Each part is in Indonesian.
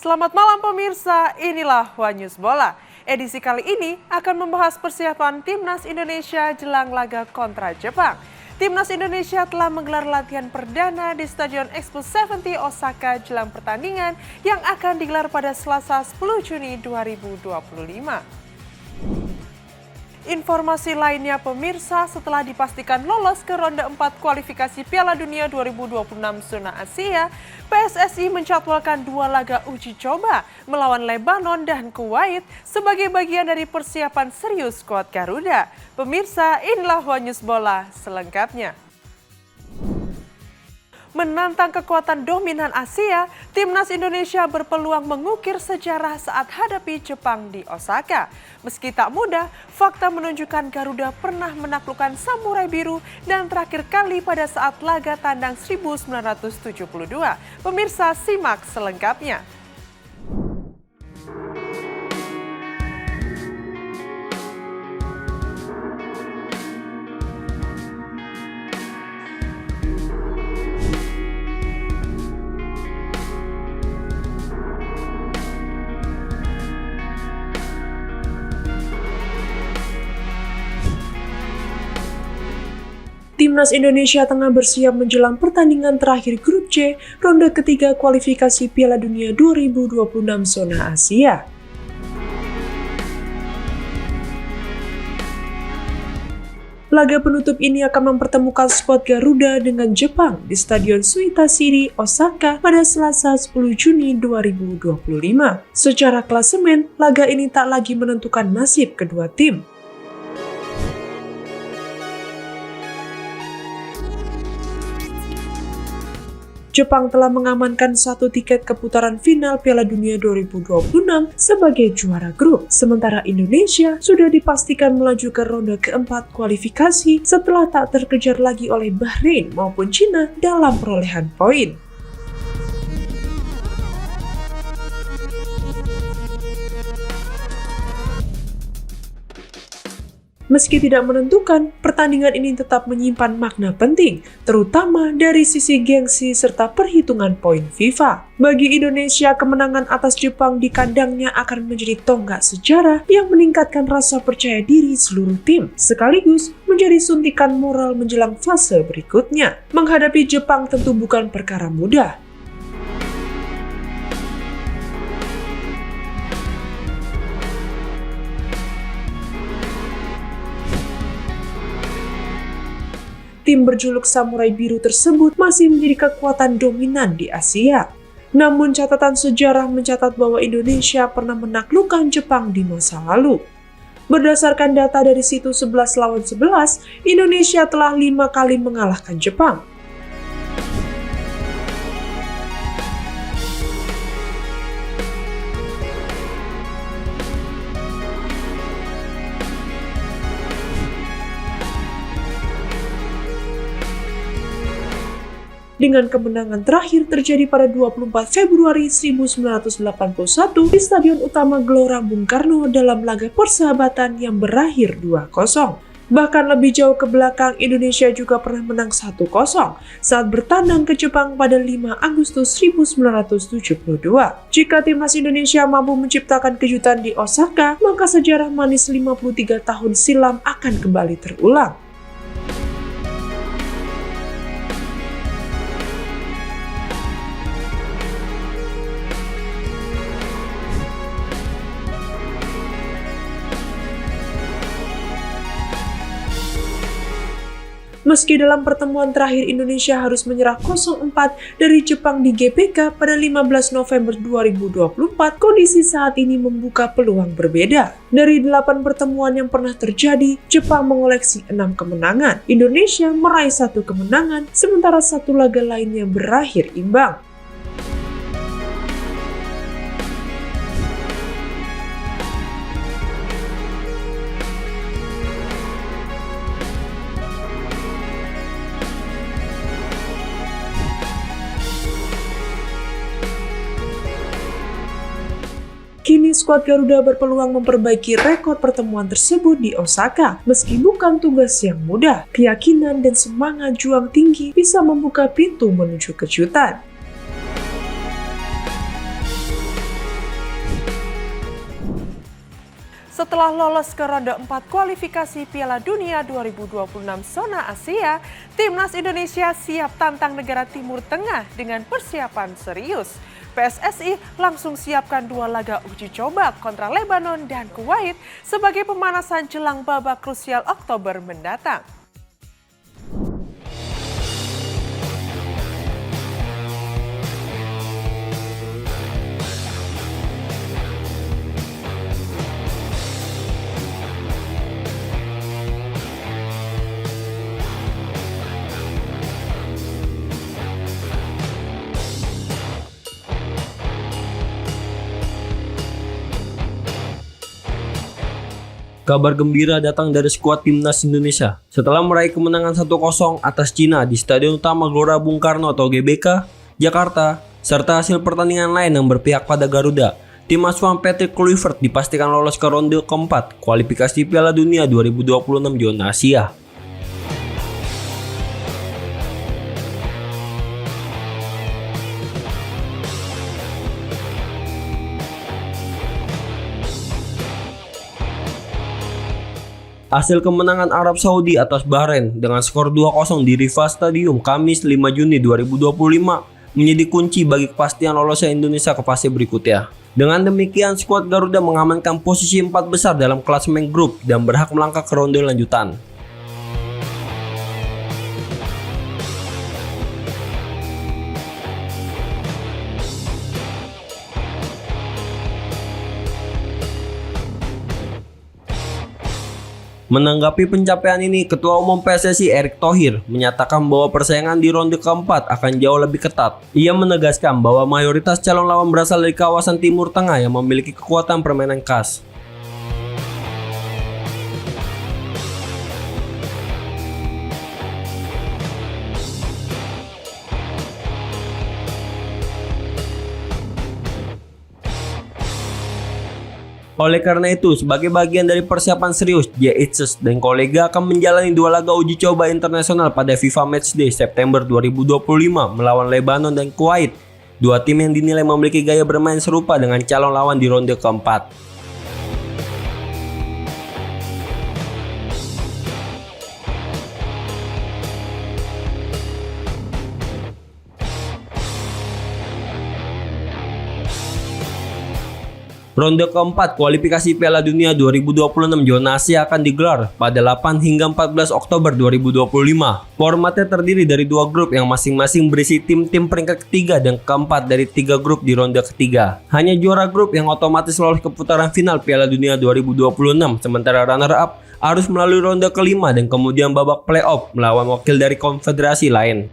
Selamat malam pemirsa, inilah One News Bola. Edisi kali ini akan membahas persiapan Timnas Indonesia jelang laga kontra Jepang. Timnas Indonesia telah menggelar latihan perdana di Stadion Expo 70 Osaka jelang pertandingan yang akan digelar pada Selasa 10 Juni 2025. Informasi lainnya pemirsa, setelah dipastikan lolos ke ronde 4 kualifikasi Piala Dunia 2026 zona Asia, PSSI menjadwalkan 2 laga uji coba melawan Lebanon dan Kuwait sebagai bagian dari persiapan serius skuad Garuda. Pemirsa, inilah One News Bola selengkapnya. Menantang kekuatan dominan Asia, Timnas Indonesia berpeluang mengukir sejarah saat hadapi Jepang di Osaka. Meski tak mudah, fakta menunjukkan Garuda pernah menaklukkan Samurai Biru dan terakhir kali pada saat laga tandang 1972. Pemirsa, simak selengkapnya. Timnas Indonesia tengah bersiap menjelang pertandingan terakhir Grup C, ronde ketiga kualifikasi Piala Dunia 2026 zona Asia. Laga penutup ini akan mempertemukan skuad Garuda dengan Jepang di Stadion Suita City, Osaka pada Selasa 10 Juni 2025. Secara klasemen, laga ini tak lagi menentukan nasib kedua tim. Jepang telah mengamankan 1 tiket ke putaran final Piala Dunia 2026 sebagai juara grup. Sementara Indonesia sudah dipastikan melaju ke ronde keempat kualifikasi setelah tak terkejar lagi oleh Bahrain maupun Cina dalam perolehan poin. Meski tidak menentukan, pertandingan ini tetap menyimpan makna penting, terutama dari sisi gengsi serta perhitungan poin FIFA. Bagi Indonesia, kemenangan atas Jepang di kandangnya akan menjadi tonggak sejarah yang meningkatkan rasa percaya diri seluruh tim, sekaligus menjadi suntikan moral menjelang fase berikutnya. Menghadapi Jepang tentu bukan perkara mudah. Tim berjuluk Samurai Biru tersebut masih menjadi kekuatan dominan di Asia. Namun catatan sejarah mencatat bahwa Indonesia pernah menaklukkan Jepang di masa lalu. Berdasarkan data dari situs 11 lawan 11, Indonesia telah 5 kali mengalahkan Jepang. Dengan kemenangan terakhir terjadi pada 24 Februari 1981 di Stadion Utama Gelora Bung Karno dalam laga persahabatan yang berakhir 2-0. Bahkan lebih jauh ke belakang, Indonesia juga pernah menang 1-0 saat bertandang ke Jepang pada 5 Agustus 1972. Jika Timnas Indonesia mampu menciptakan kejutan di Osaka, maka sejarah manis 53 tahun silam akan kembali terulang. Meski dalam pertemuan terakhir Indonesia harus menyerah 0-4 dari Jepang di GBK pada 15 November 2024, kondisi saat ini membuka peluang berbeda. Dari 8 pertemuan yang pernah terjadi, Jepang mengoleksi 6 kemenangan. Indonesia meraih 1 kemenangan, sementara 1 laga lainnya berakhir imbang. Kini skuad Garuda berpeluang memperbaiki rekor pertemuan tersebut di Osaka. Meski bukan tugas yang mudah, keyakinan dan semangat juang tinggi bisa membuka pintu menuju kejutan. Setelah lolos ke ronde 4 kualifikasi Piala Dunia 2026 zona Asia, Timnas Indonesia siap tantang negara Timur Tengah dengan persiapan serius. PSSI langsung siapkan 2 laga uji coba kontra Lebanon dan Kuwait sebagai pemanasan jelang babak krusial Oktober mendatang. Kabar gembira datang dari skuad Timnas Indonesia. Setelah meraih kemenangan 1-0 atas Cina di Stadion Utama Gelora Bung Karno atau GBK, Jakarta, serta hasil pertandingan lain yang berpihak pada Garuda, tim asuhan Patrick Kluivert dipastikan lolos ke ronde keempat kualifikasi Piala Dunia 2026 zona Asia. Hasil kemenangan Arab Saudi atas Bahrain dengan skor 2-0 di Riva Stadium Kamis 5 Juni 2025 menjadi kunci bagi kepastian lolosnya Indonesia ke fase berikutnya. Dengan demikian, skuad Garuda mengamankan posisi 4 besar dalam klasemen grup dan berhak melangkah ke ronde lanjutan. Menanggapi pencapaian ini, Ketua Umum PSSI Erick Thohir menyatakan bahwa persaingan di ronde keempat akan jauh lebih ketat. Ia menegaskan bahwa mayoritas calon lawan berasal dari kawasan Timur Tengah yang memiliki kekuatan permainan khas. Oleh karena itu, sebagai bagian dari persiapan serius, J.H. dan kolega akan menjalani 2 laga uji coba internasional pada FIFA Matchday September 2025 melawan Lebanon dan Kuwait. 2 tim yang dinilai memiliki gaya bermain serupa dengan calon lawan di ronde keempat. Ronde keempat kualifikasi Piala Dunia 2026 zona Asia akan digelar pada 8 hingga 14 Oktober 2025. Formatnya terdiri dari 2 grup yang masing-masing berisi tim-tim peringkat ketiga dan keempat dari 3 grup di ronde ketiga. Hanya juara grup yang otomatis lolos ke putaran final Piala Dunia 2026, sementara runner-up harus melalui ronde kelima dan kemudian babak playoff melawan wakil dari konfederasi lain.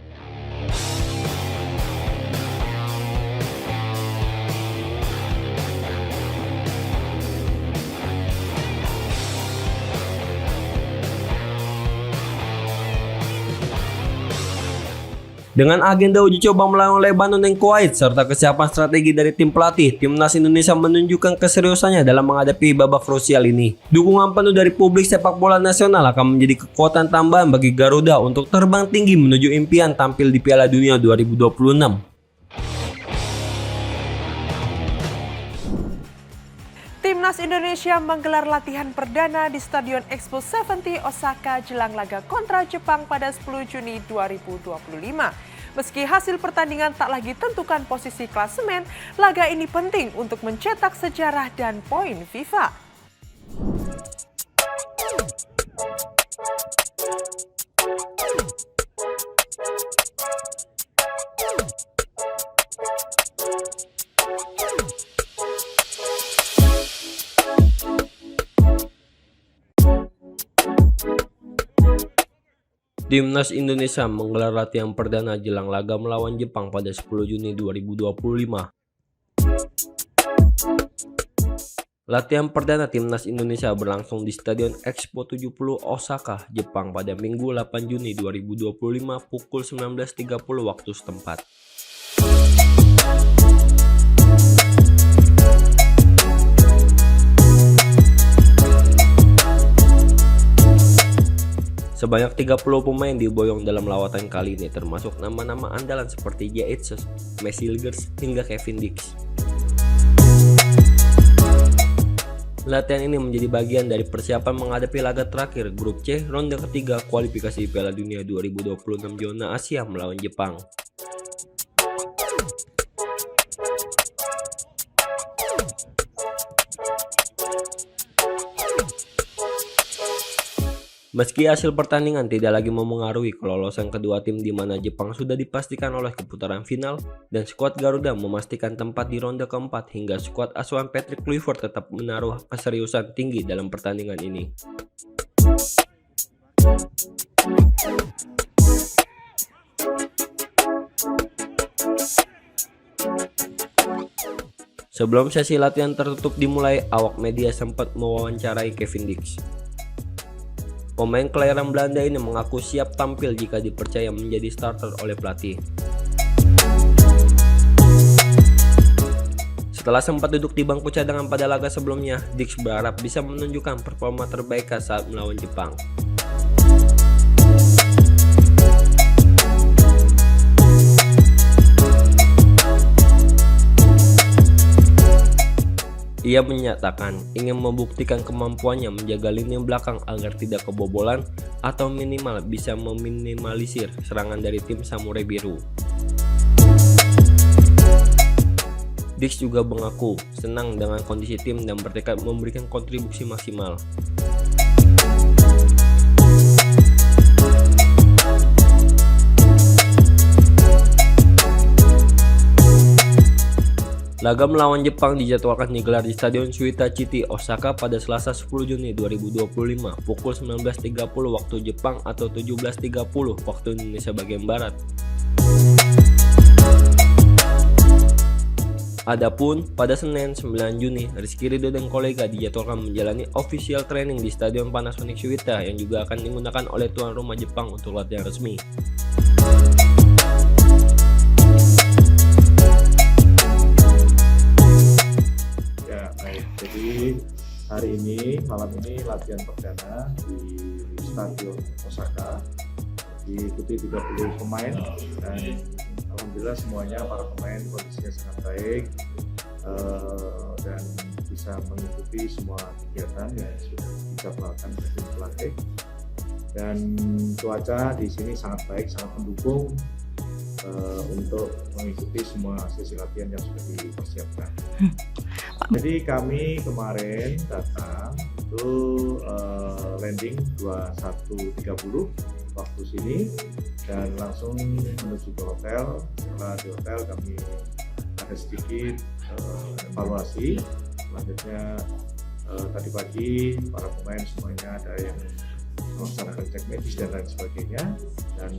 Dengan agenda uji coba melawan Lebanon dan Kuwait serta kesiapan strategi dari tim pelatih, Timnas Indonesia menunjukkan keseriusannya dalam menghadapi babak krusial ini. Dukungan penuh dari publik sepak bola nasional akan menjadi kekuatan tambahan bagi Garuda untuk terbang tinggi menuju impian tampil di Piala Dunia 2026. Timnas Indonesia menggelar latihan perdana di Stadion Expo 70 Osaka jelang laga kontra Jepang pada 10 Juni 2025. Meski hasil pertandingan tak lagi tentukan posisi klasemen, laga ini penting untuk mencetak sejarah dan poin FIFA. Timnas Indonesia menggelar latihan perdana jelang laga melawan Jepang pada 10 Juni 2025. Latihan perdana Timnas Indonesia berlangsung di Stadion Expo 70 Osaka, Jepang pada Minggu 8 Juni 2025 pukul 19.30 waktu setempat. Sebanyak 30 pemain diboyong dalam lawatan kali ini, termasuk nama-nama andalan seperti J.H., Messi Ligers, hingga Kevin Dix. Latihan ini menjadi bagian dari persiapan menghadapi laga terakhir Grup C ronde ketiga kualifikasi Piala Dunia 2026 zona Asia melawan Jepang. Meski hasil pertandingan tidak lagi memengaruhi kelolosan kedua tim di mana Jepang sudah dipastikan lolos ke putaran final dan skuad Garuda memastikan tempat di ronde keempat hingga skuad asuhan Patrick Kluivert tetap menaruh keseriusan tinggi dalam pertandingan ini. Sebelum sesi latihan tertutup dimulai, awak media sempat mewawancarai Kevin Dix. Pemain kelahiran Belanda ini mengaku siap tampil jika dipercaya menjadi starter oleh pelatih. Setelah sempat duduk di bangku cadangan pada laga sebelumnya, Dix berharap bisa menunjukkan performa terbaik saat melawan Jepang. Ia menyatakan ingin membuktikan kemampuannya menjaga lini belakang agar tidak kebobolan atau minimal bisa meminimalisir serangan dari tim Samurai Biru. Dix juga mengaku senang dengan kondisi tim dan bertekad memberikan kontribusi maksimal. Laga melawan Jepang dijadwalkan digelar di Stadion Suita Chiti, Osaka pada Selasa 10 Juni 2025 pukul 19.30 waktu Jepang atau 17.30 waktu Indonesia bagian Barat. Adapun pada Senin 9 Juni, Rizky Ridho dan kolega dijadwalkan menjalani official training di Stadion Panasonic Suita yang juga akan digunakan oleh tuan rumah Jepang untuk latihan resmi. Jadi hari ini, malam ini latihan perdana di Stadion Osaka, diikuti 30 pemain dan alhamdulillah semuanya para pemain kondisinya sangat baik dan bisa mengikuti semua kegiatan yang sudah dijadwalkan oleh tim pelatih. Dan cuaca di sini sangat baik, sangat mendukung untuk mengikuti semua sesi latihan yang sudah dipersiapkan. Jadi kami kemarin datang itu landing 21.30 waktu sini dan langsung menuju ke hotel. Setelah di hotel kami ada sedikit evaluasi. Selanjutnya tadi pagi para pemain semuanya ada yang melaksanakan cek medis dan lain sebagainya, dan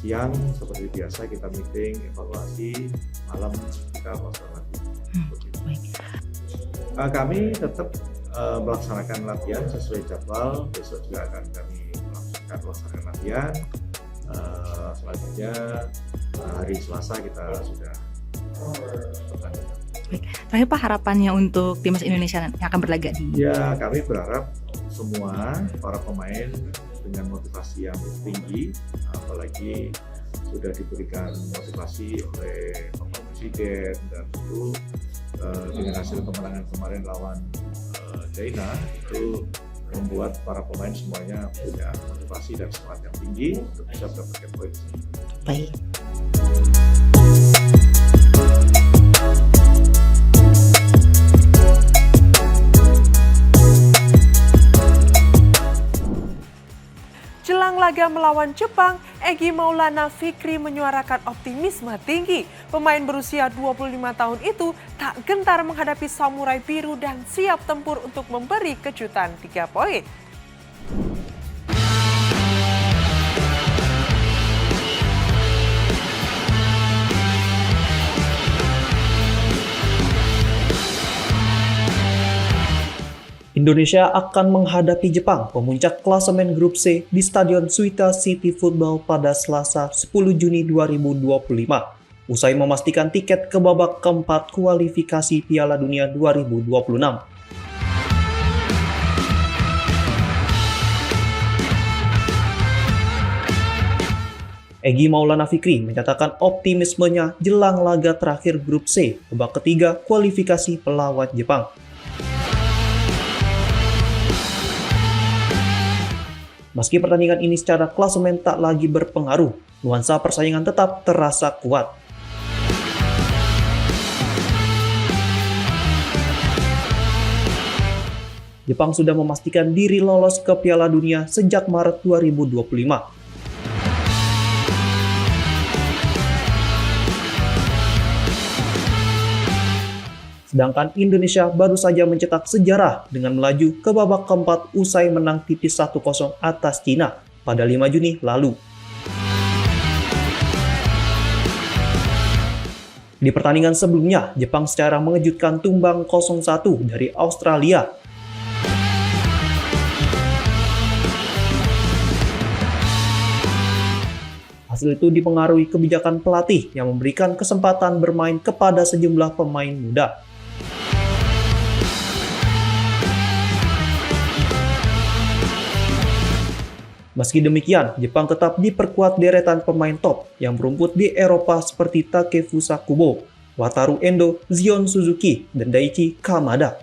siang seperti biasa kita meeting, evaluasi, malam kita melaksanakan latihan. Kami tetap melaksanakan latihan sesuai jadwal. Besok juga akan kami melaksanakan latihan. Selanjutnya hari Selasa kita sudah bertanding. Terakhir Pak, harapannya untuk timnas Indonesia yang akan berlaga di... Ya, kami berharap semua para pemain dengan motivasi yang tinggi, apalagi sudah diberikan motivasi oleh Bapak Presiden, dan itu dengan hasil kemenangan kemarin lawan China itu membuat para pemain semuanya punya motivasi dan semangat yang tinggi untuk bisa mendapatkan poin. Baik. Jelang laga melawan Jepang, Egy Maulana Fikri menyuarakan optimisme tinggi. Pemain berusia 25 tahun itu tak gentar menghadapi Samurai Biru dan siap tempur untuk memberi kejutan 3 poin. Indonesia akan menghadapi Jepang pemuncak klasemen Grup C di Stadion Suita City Football pada Selasa 10 Juni 2025. Usai memastikan tiket ke babak keempat kualifikasi Piala Dunia 2026. Egy Maulana Fikri menyatakan optimismenya jelang laga terakhir Grup C babak ketiga kualifikasi melawan Jepang. Meski pertandingan ini secara klasemen tak lagi berpengaruh, nuansa persaingan tetap terasa kuat. Jepang sudah memastikan diri lolos ke Piala Dunia sejak Maret 2025. Sedangkan Indonesia baru saja mencetak sejarah dengan melaju ke babak keempat usai menang tipis 1-0 atas Cina pada 5 Juni lalu. Di pertandingan sebelumnya, Jepang secara mengejutkan tumbang 0-1 dari Australia. Hasil itu dipengaruhi kebijakan pelatih yang memberikan kesempatan bermain kepada sejumlah pemain muda. Meski demikian, Jepang tetap diperkuat deretan pemain top yang berumput di Eropa seperti Takefusa Kubo, Wataru Endo, Zion Suzuki, dan Daichi Kamada.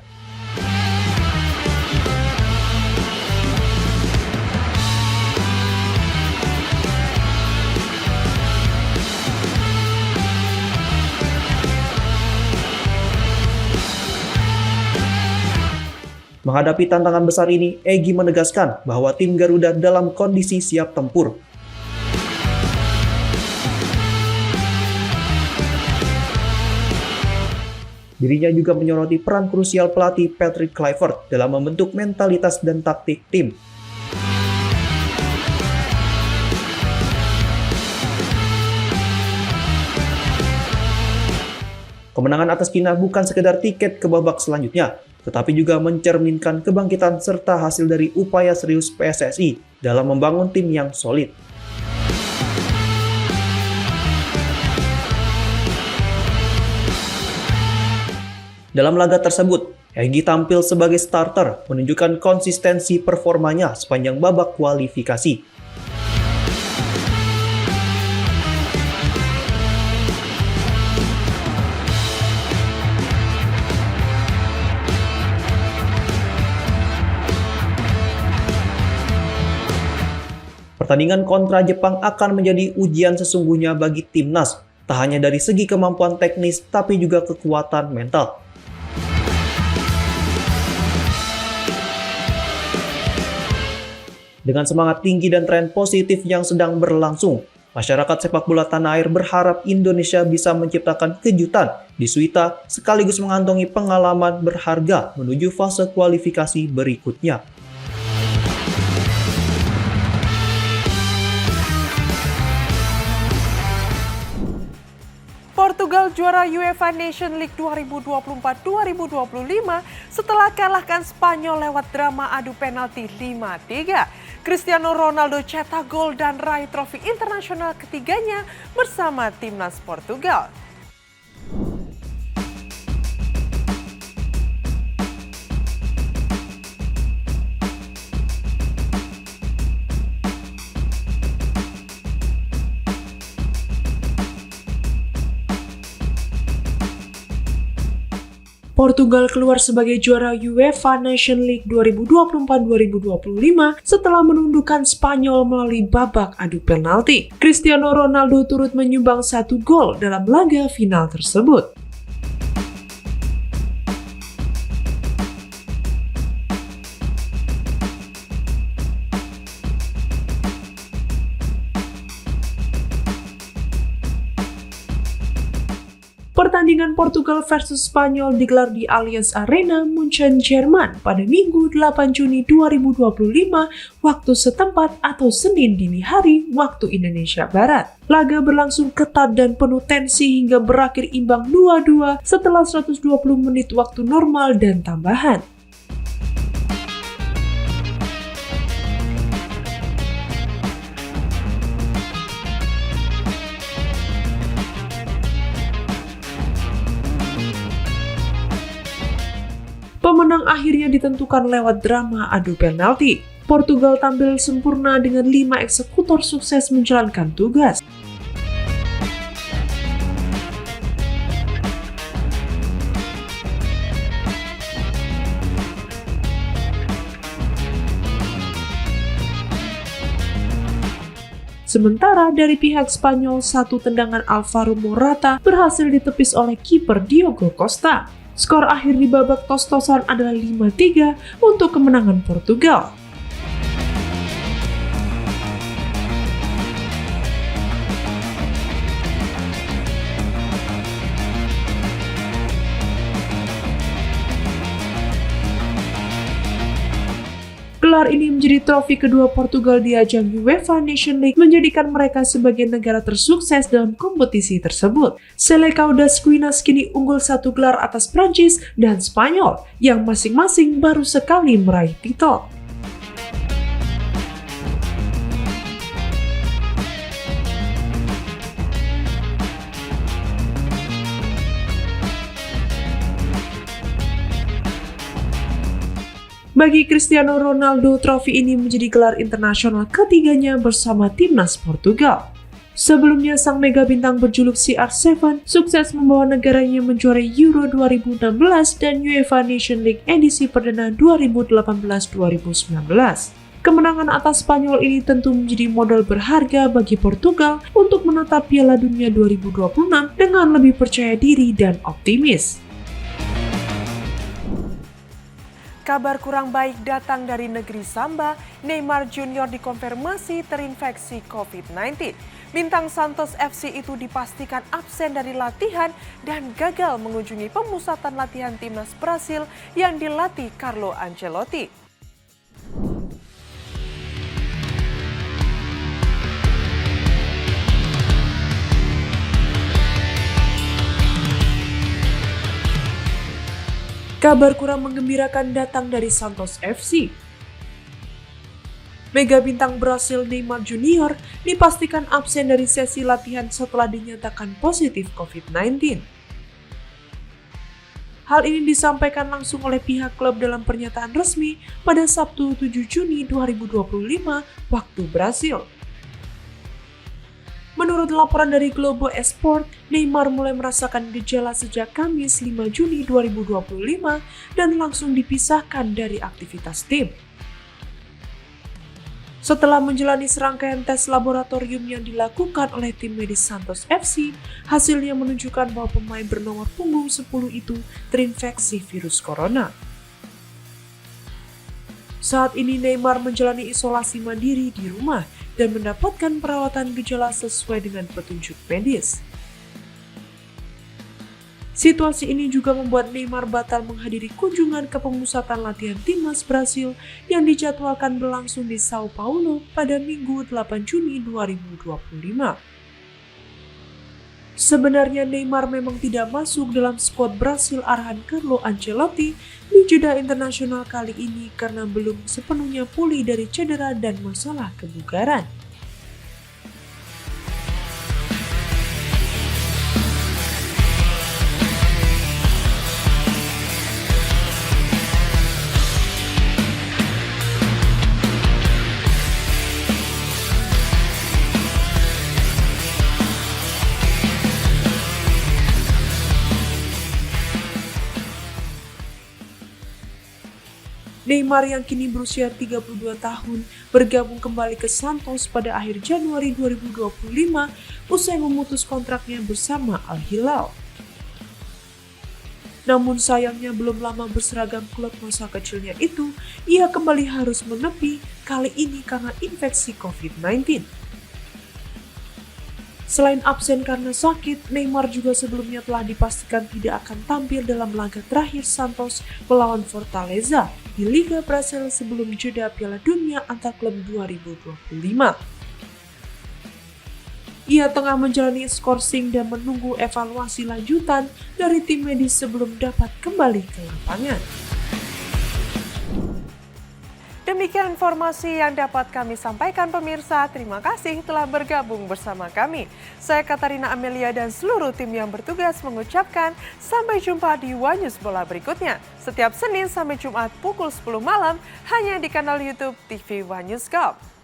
Menghadapi tantangan besar ini, Egy menegaskan bahwa tim Garuda dalam kondisi siap tempur. Dirinya juga menyoroti peran krusial pelatih Patrick Kluivert dalam membentuk mentalitas dan taktik tim. Kemenangan atas Cina bukan sekedar tiket ke babak selanjutnya, tetapi juga mencerminkan kebangkitan serta hasil dari upaya serius PSSI dalam membangun tim yang solid. Dalam laga tersebut, Egy tampil sebagai starter, menunjukkan konsistensi performanya sepanjang babak kualifikasi. Pertandingan kontra Jepang akan menjadi ujian sesungguhnya bagi timnas, tak hanya dari segi kemampuan teknis tapi juga kekuatan mental. Dengan semangat tinggi dan tren positif yang sedang berlangsung, masyarakat sepak bola tanah air berharap Indonesia bisa menciptakan kejutan di Suita sekaligus mengantongi pengalaman berharga menuju fase kualifikasi berikutnya. Portugal juara UEFA Nation League 2024-2025 setelah kalahkan Spanyol lewat drama adu penalti 5-3. Cristiano Ronaldo cetak gol dan raih trofi internasional ketiganya bersama timnas Portugal. Portugal keluar sebagai juara UEFA Nation League 2024-2025 setelah menundukkan Spanyol melalui babak adu penalti. Cristiano Ronaldo turut menyumbang 1 gol dalam laga final tersebut. Pertandingan Portugal versus Spanyol digelar di Allianz Arena, Munchen, Jerman pada Minggu 8 Juni 2025 waktu setempat atau Senin dini hari waktu Indonesia Barat. Laga berlangsung ketat dan penuh tensi hingga berakhir imbang 2-2 setelah 120 menit waktu normal dan tambahan. Pemenang akhirnya ditentukan lewat drama adu penalti. Portugal tampil sempurna dengan 5 eksekutor sukses menjalankan tugas. Sementara dari pihak Spanyol, satu tendangan Alvaro Morata berhasil ditepis oleh kiper Diogo Costa. Skor akhir di babak tos-tosan adalah 5-3 untuk kemenangan Portugal. Gelar ini menjadi trofi kedua Portugal di ajang UEFA Nations League, menjadikan mereka sebagai negara tersukses dalam kompetisi tersebut. Selecao das Quinas kini unggul satu gelar atas Prancis dan Spanyol, yang masing-masing baru sekali meraih titel. Bagi Cristiano Ronaldo, trofi ini menjadi gelar internasional ketiganya bersama timnas Portugal. Sebelumnya, sang mega bintang berjuluk CR7 sukses membawa negaranya menjuarai Euro 2016 dan UEFA Nations League edisi perdana 2018-2019. Kemenangan atas Spanyol ini tentu menjadi modal berharga bagi Portugal untuk menatap Piala Dunia 2026 dengan lebih percaya diri dan optimis. Kabar kurang baik datang dari negeri Samba. Neymar Junior dikonfirmasi terinfeksi COVID-19. Bintang Santos FC itu dipastikan absen dari latihan dan gagal mengunjungi pemusatan latihan timnas Brasil yang dilatih Carlo Ancelotti. Kabar kurang menggembirakan datang dari Santos FC. Mega bintang Brasil Neymar Junior dipastikan absen dari sesi latihan setelah dinyatakan positif COVID-19. Hal ini disampaikan langsung oleh pihak klub dalam pernyataan resmi pada Sabtu 7 Juni 2025 waktu Brasil. Menurut laporan dari Globo Esport, Neymar mulai merasakan gejala sejak Kamis 5 Juni 2025 dan langsung dipisahkan dari aktivitas tim. Setelah menjalani serangkaian tes laboratorium yang dilakukan oleh tim medis Santos FC, hasilnya menunjukkan bahwa pemain bernomor punggung 10 itu terinfeksi virus corona. Saat ini Neymar menjalani isolasi mandiri di rumah dan mendapatkan perawatan gejala sesuai dengan petunjuk medis. Situasi ini juga membuat Neymar batal menghadiri kunjungan ke pemusatan latihan timnas Brasil yang dijadwalkan berlangsung di Sao Paulo pada Minggu 8 Juni 2025. Sebenarnya Neymar memang tidak masuk dalam skuad Brasil arahan Carlo Ancelotti di jeda internasional kali ini karena belum sepenuhnya pulih dari cedera dan masalah kebugaran. Neymar yang kini berusia 32 tahun bergabung kembali ke Santos pada akhir Januari 2025 usai memutus kontraknya bersama Al Hilal. Namun sayangnya belum lama berseragam klub masa kecilnya itu, ia kembali harus menepi, kali ini karena infeksi COVID-19. Selain absen karena sakit, Neymar juga sebelumnya telah dipastikan tidak akan tampil dalam laga terakhir Santos melawan Fortaleza di Liga Brasil sebelum jeda Piala Dunia antar klub 2025. Ia tengah menjalani skorsing dan menunggu evaluasi lanjutan dari tim medis sebelum dapat kembali ke lapangan. Demikian informasi yang dapat kami sampaikan pemirsa. Terima kasih telah bergabung bersama kami. Saya Katarina Amelia dan seluruh tim yang bertugas mengucapkan sampai jumpa di One News Bola berikutnya. Setiap Senin sampai Jumat pukul 10 malam hanya di kanal YouTube TV One News Golf.